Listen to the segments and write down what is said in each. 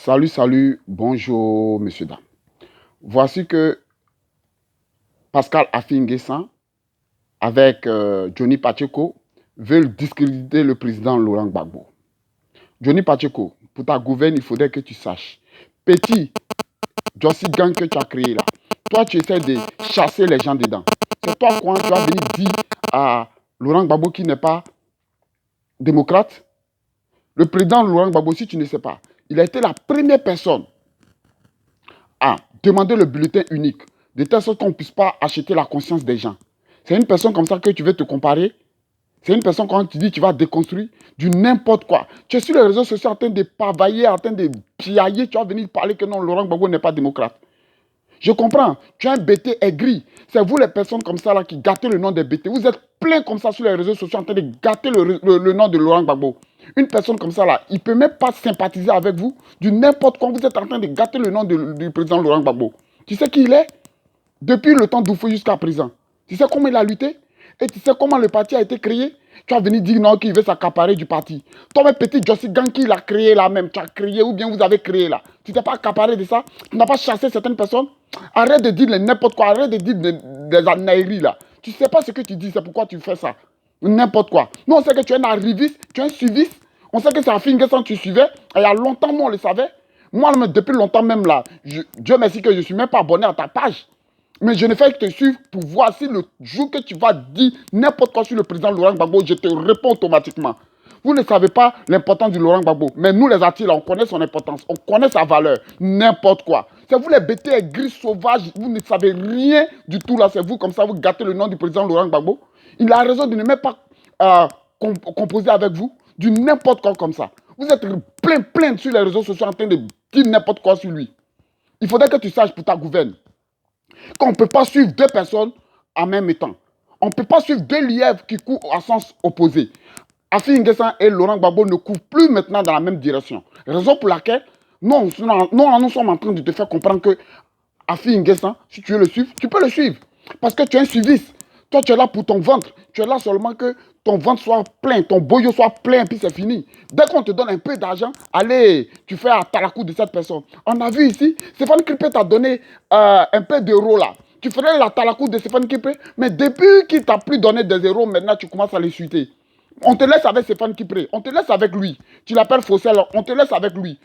Salut, salut, bonjour, monsieur, dame. Voici que Pascal Affi-N'Guessan, avec Johnny Pacheco, veulent discréditer le président Laurent Gbagbo. Johnny Pacheco, pour ta gouverne, il faudrait que tu saches. Petit Jossi Gang que tu as créé là, toi, tu essaies de chasser les gens dedans. C'est toi, quand tu vas venir dire à Laurent Gbagbo qui n'est pas démocrate. Le président Laurent Gbagbo, si tu ne sais pas, il a été la première personne à demander le bulletin unique, de telle sorte qu'on ne puisse pas acheter la conscience des gens. C'est une personne comme ça que tu veux te comparer. C'est une personne quand tu dis que tu vas déconstruire du n'importe quoi. Tu es sur les réseaux sociaux en train de pavailler, en train de piailler, tu vas venir parler que non, Laurent Gbagbo n'est pas démocrate. Je comprends, tu es un BT aigri. C'est vous les personnes comme ça là qui gâtez le nom des BT. Vous êtes plein comme ça sur les réseaux sociaux en train de gâter le nom de Laurent Gbagbo. Une personne comme ça là, il ne peut même pas sympathiser avec vous. Du n'importe quoi, vous êtes en train de gâter le nom du président Laurent Gbagbo. Tu sais qui il est? Depuis le temps d'Oufou jusqu'à présent. Tu sais comment il a lutté? Et tu sais comment le parti a été créé? Tu vas venir dire non, qu'il veut s'accaparer du parti. Toi, mes petits Jossi Gang, qui l'a créé là même, tu as créé ou bien vous avez créé là. Tu t'es pas accaparé de ça? Tu n'as pas chassé certaines personnes? Arrête de dire n'importe quoi, arrête de dire des anaïries là. Tu sais pas ce que tu dis, c'est pourquoi tu fais ça. N'importe quoi. Nous, on sait que tu es un arriviste, tu es un suiviste. On sait que c'est Affi-N'Guessan que tu suivais. Et il y a longtemps, nous, on le savait. Moi, depuis longtemps même là, Dieu merci que je ne suis même pas abonné à ta page. Mais je ne fais que te suivre pour voir si le jour que tu vas dire n'importe quoi sur le président Laurent Gbagbo, je te réponds automatiquement. Vous ne savez pas l'importance du Laurent Gbagbo. Mais nous, les Atis, on connaît son importance. On connaît sa valeur. N'importe quoi. C'est vous les bêtés gris sauvages. Vous ne savez rien du tout là. C'est vous comme ça, vous gâtez le nom du président Laurent Gbagbo. Il a raison de ne même pas composer avec vous. Du n'importe quoi comme ça. Vous êtes plein sur les réseaux sociaux en train de dire n'importe quoi sur lui. Il faudrait que tu saches pour ta gouverne qu'on ne peut pas suivre deux personnes en même temps. On ne peut pas suivre deux lièvres qui courent à sens opposé. Affi-N'Guessan et Laurent Gbagbo ne courent plus maintenant dans la même direction. Raison pour laquelle nous sommes en train de te faire comprendre que Affi-N'Guessan, si tu veux le suivre, tu peux le suivre. Parce que tu es un suiviste. Toi, tu es là pour ton ventre. Tu es là seulement que ton ventre soit plein, ton boyau soit plein, puis c'est fini. Dès qu'on te donne un peu d'argent, allez, tu fais à talakou de cette personne. On a vu ici, Stéphane Kripé t'a donné un peu d'euros là. Tu ferais la talakou de Stéphane Kripé, mais depuis qu'il t'a plus donné des euros, maintenant tu commences à les suiter. On te laisse avec Stéphane Kipré, on te laisse avec lui. Tu l'appelles Fossel, on te laisse avec lui.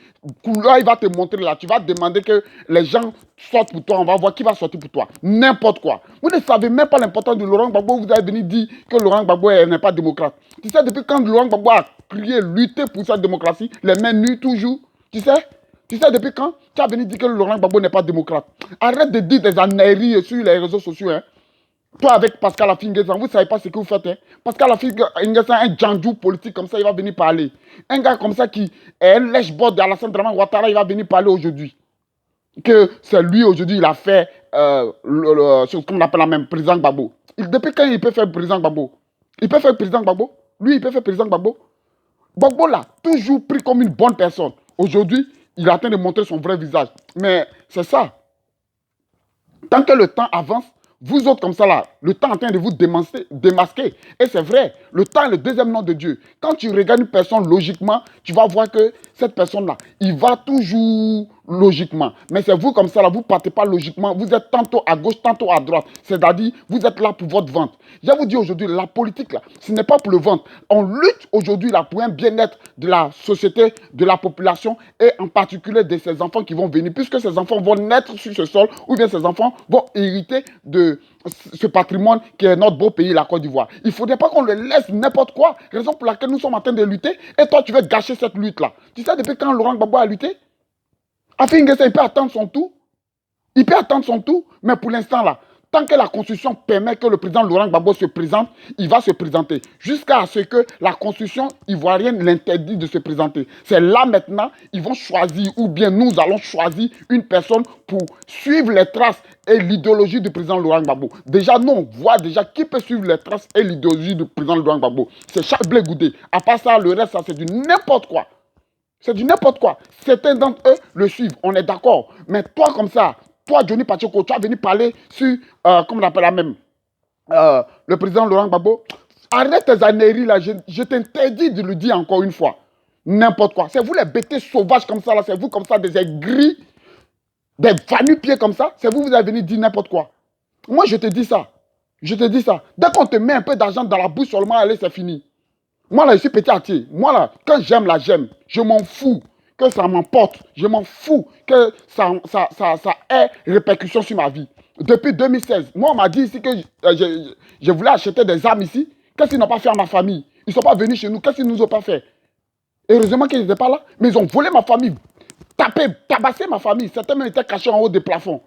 Là, il va te montrer là. Tu vas demander que les gens sortent pour toi. On va voir qui va sortir pour toi. N'importe quoi. Vous ne savez même pas l'importance de Laurent Gbagbo. Vous avez venu dire que Laurent Gbagbo n'est pas démocrate. Tu sais, depuis quand Laurent Gbagbo a crié, lutté pour sa démocratie, les mains nues toujours. Tu sais depuis quand tu as venu dire que Laurent Gbagbo n'est pas démocrate. Arrête de dire des anaïries sur les réseaux sociaux. Hein. Toi, avec Pascal Affi-N'Guessan, vous ne savez pas ce que vous faites. Hein? Pascal Affi-N'Guessan, un djandjou politique comme ça, il va venir parler. Un gars comme ça qui est un lèche-bord d'Alassane Draman Ouattara, il va venir parler aujourd'hui. Que c'est lui, aujourd'hui, il a fait, ce qu'on appelle la même, président Gbagbo. Depuis quand il peut faire président Gbagbo? Il peut faire président Gbagbo? Lui, il peut faire président Gbagbo? Gbagbo, là, toujours pris comme une bonne personne. Aujourd'hui, il est en train de montrer son vrai visage. Mais c'est ça. Tant que le temps avance, vous autres comme ça là, le temps est en train de vous démasquer. Et c'est vrai, le temps est le deuxième nom de Dieu. Quand tu regardes une personne logiquement, tu vas voir que cette personne-là, il va toujours logiquement. Mais c'est vous comme ça là, vous ne partez pas logiquement. Vous êtes tantôt à gauche, tantôt à droite. C'est-à-dire, vous êtes là pour votre vente. Je vous dis aujourd'hui, la politique là, ce n'est pas pour le ventre. On lutte aujourd'hui là pour un bien-être de la société, de la population et en particulier de ces enfants qui vont venir. Puisque ces enfants vont naître sur ce sol ou bien ces enfants vont hériter de ce patrimoine qui est notre beau pays, la Côte d'Ivoire. Il ne faudrait pas qu'on le laisse n'importe quoi. Raison pour laquelle nous sommes en train de lutter. Et toi, tu veux gâcher cette lutte-là. Tu sais depuis quand Laurent Gbagbo a lutté? Affi-N'Guessan, il peut attendre son tour. Il peut attendre son tour. Mais pour l'instant, là, tant que la Constitution permet que le président Laurent Gbagbo se présente, il va se présenter. Jusqu'à ce que la Constitution ivoirienne l'interdit de se présenter. C'est là maintenant, ils vont choisir, ou bien nous allons choisir une personne pour suivre les traces et l'idéologie du président Laurent Gbagbo. Déjà, nous, on voit déjà qui peut suivre les traces et l'idéologie du président Laurent Gbagbo. C'est Charles Blé Goudé. À part ça, le reste, ça, c'est du n'importe quoi. C'est du n'importe quoi. Certains d'entre eux le suivent, on est d'accord. Mais toi, comme ça, toi, Johnny Pacheco, tu as venu parler sur, comment on appelle la même, le président Laurent Gbagbo. Arrête tes anaïries là, je t'interdis de le dire encore une fois. N'importe quoi. C'est vous les bêtés sauvages comme ça, là. C'est vous comme ça, des aigris, des va-nu-pieds comme ça. C'est vous, vous avez venu dire n'importe quoi. Moi, je te dis ça. Je te dis ça. Dès qu'on te met un peu d'argent dans la bouche seulement, allez, c'est fini. Moi, là, je suis petit à pied. Moi, là, quand j'aime, là, j'aime. Je m'en fous que ça m'emporte. Je m'en fous que ça ait répercussion sur ma vie. Depuis 2016, moi, on m'a dit ici que je voulais acheter des armes ici. Qu'est-ce qu'ils n'ont pas fait à ma famille? Ils ne sont pas venus chez nous. Qu'est-ce qu'ils ne nous ont pas fait? Heureusement qu'ils n'étaient pas là. Mais ils ont volé ma famille, tapé, tabassé ma famille. Certains même étaient cachés en haut des plafonds.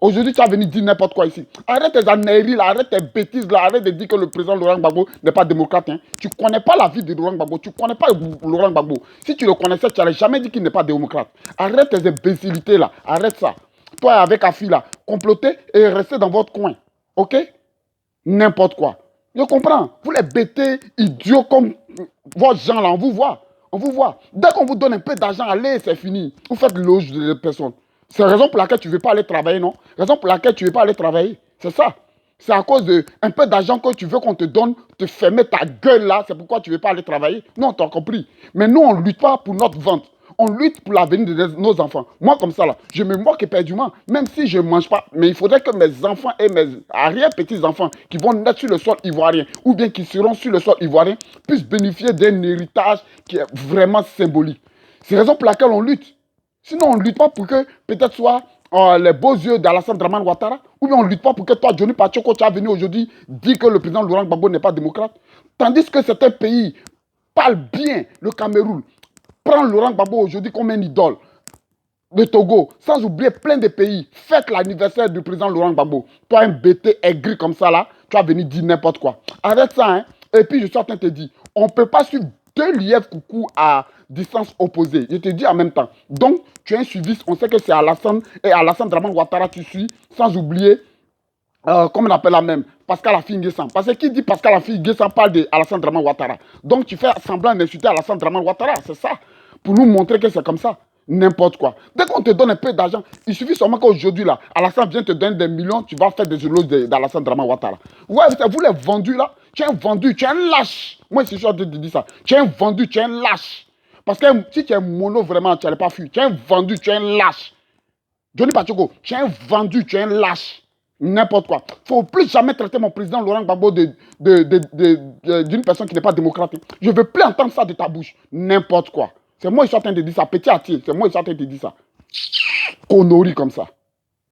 Aujourd'hui, tu as venu dire n'importe quoi ici. Arrête tes anailleries, là, arrête tes bêtises, là, arrête de dire que le président Laurent Gbagbo n'est pas démocrate. Hein. Tu ne connais pas la vie de Laurent Gbagbo, tu ne connais pas Laurent Gbagbo. Si tu le connaissais, tu n'aurais jamais dit qu'il n'est pas démocrate. Arrête tes imbécilités, là, arrête ça. Toi, avec ta fille, là, complotez et restez dans votre coin. Ok? N'importe quoi. Je comprends. Vous les bêtez, idiots comme vos gens, là, on vous voit. On vous voit. Dès qu'on vous donne un peu d'argent, allez, c'est fini. Vous faites loge de personnes. C'est la raison pour laquelle tu ne veux pas aller travailler, non? Raison pour laquelle tu ne veux pas aller travailler. C'est ça. C'est à cause d'un peu d'argent que tu veux qu'on te donne, te fermer ta gueule là. C'est pourquoi tu ne veux pas aller travailler. Non, tu as compris. Mais nous, on ne lutte pas pour notre vente. On lutte pour l'avenir de nos enfants. Moi, comme ça, là, je me moque éperdument, même si je ne mange pas. Mais il faudrait que mes enfants et mes arrière-petits-enfants qui vont naître sur le sol ivoirien ou bien qui seront sur le sol ivoirien puissent bénéficier d'un héritage qui est vraiment symbolique. C'est la raison pour laquelle on lutte. Sinon, on ne lutte pas pour que peut-être soit les beaux yeux d'Alassane Draman Ouattara, ou bien on ne lutte pas pour que toi, Johnny Pacheco, tu as venu aujourd'hui dire que le président Laurent Gbagbo n'est pas démocrate. Tandis que certains pays parlent bien, le Cameroun, prend Laurent Gbagbo aujourd'hui comme un idole. Le Togo, sans oublier plein de pays, fête l'anniversaire du président Laurent Gbagbo. Toi, un bêté aigri comme ça, là, tu vas venir dire n'importe quoi. Arrête ça, hein. Et puis, je suis en train de te dire, on ne peut pas suivre deux lièvres coucou à distance opposée. Je te dis en même temps. Donc, tu es un suiviste, on sait que c'est Alassane et Alassane Draman Ouattara, tu suis, sans oublier, comment on appelle la même, Pascal Affi-N'Guessan. Parce que qui dit Pascal Affi-N'Guessan parle de Alassane Draman Ouattara. Donc, tu fais semblant d'insulter Alassane Draman Ouattara, c'est ça. Pour nous montrer que c'est comme ça. N'importe quoi. Dès qu'on te donne un peu d'argent, il suffit seulement qu'aujourd'hui, là, Alassane vient te donner des millions, tu vas faire des éloges d'Alassane Draman Ouattara. Ouais, vous les vendus là, tu es un vendu, tu es un lâche. Moi, c'est sûr de te dire ça. Tu es un vendu, tu es un lâche. Parce que si tu es mono, vraiment, tu n'allais pas fuir. Tu es un vendu, tu es un lâche. Johnny Pacheco, tu es un vendu, tu es un lâche. N'importe quoi. Il ne faut plus jamais traiter mon président Laurent Gbagbo d'une personne qui n'est pas démocrate. Je ne veux plus entendre ça de ta bouche. N'importe quoi. C'est moi qui suis en train de dire ça. Petit à petit, c'est moi qui suis en train de dire ça. Connerie comme ça.